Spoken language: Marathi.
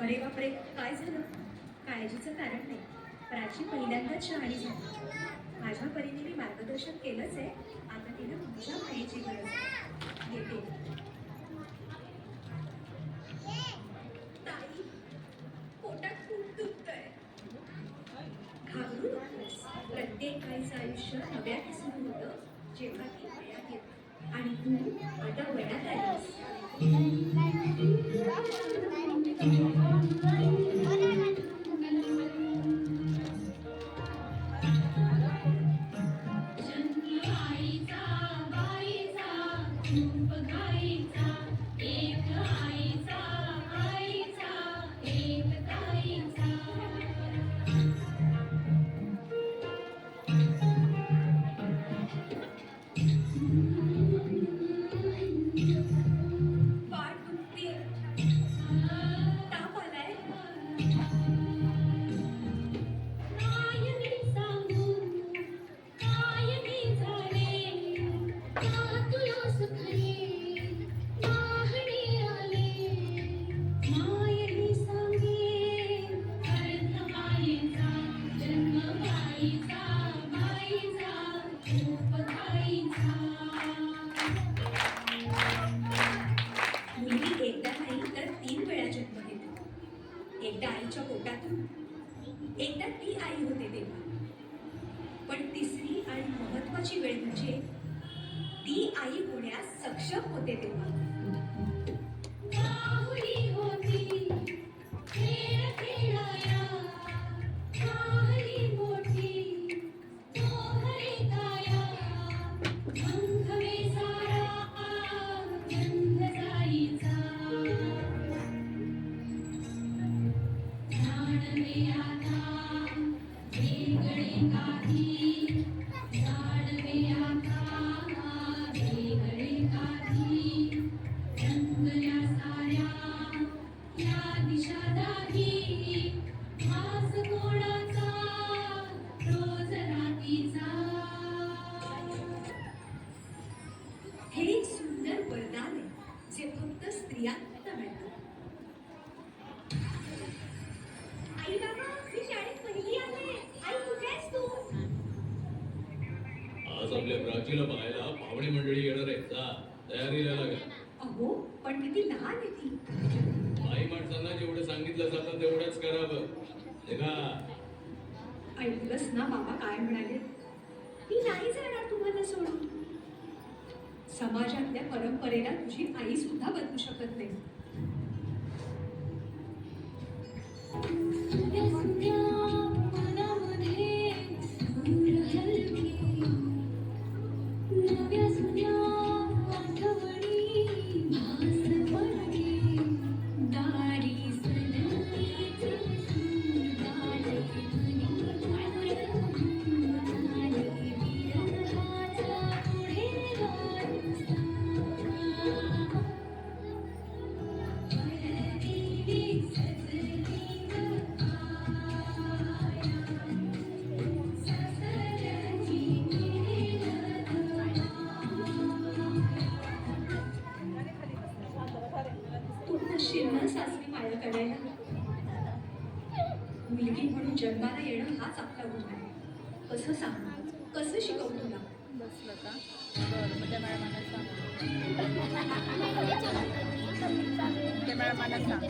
अरे बापरे, काय झालं? काळजीचं कारण नाही. प्राची पहिल्यांदाच शहाणी झाली. माझ्या परीने मी मार्गदर्शन केलंच आहे. आता तिला तुझ्या मायेची गरज आहे. येते. ताई, पोटात खूप दुखतंय. घाबरू नकोस. प्रत्येक आईचं आयुष्य नव्याने सुरू होतं जेव्हा ती वयात येते. आणि तू आता वयात आलीस. पाठ दुखते, ताप आलाय. मुलगी एकदा नाही तर 3 वेळा जन्म घेते. एकदा आईच्या पोटातून, एकदा ती आई होते तेव्हा. पण तिसरी आणि महत्वाची वेळ म्हणजे ती आई होण्यास सक्षम होते तेव्हा. हे एक सुंदर वरदान आहे जे फक्त स्त्रियांना मिळतं. आई बाबा, मी शाळेत पहिली आले. आई कुठे आहेस तू? आज आपल्या प्राचीला पाहायला पाहुणे मंडळी येणार आहेत. जा, तयारीला लागा. अहो, पण किती लहान आहे ती. आई माणसांना जेवढं सांगितलं जातं तेवढंच करावं. का ऐकलंस ना बाबा काय म्हणाले? मी नाही जाणार तुम्हाला सोडून. समाजातल्या परंपरेला तुझी आई सुद्धा बदलू शकत नाही. शिरणार सासरी माया करायला. मुलगी म्हणून जन्माला येणं हाच आपला गुण आहे. कसं सांग, कसं शिकवू तुला? बसलं का? बरं, मग त्या मॅडमांना सांग. त्या मॅडमांना सांग.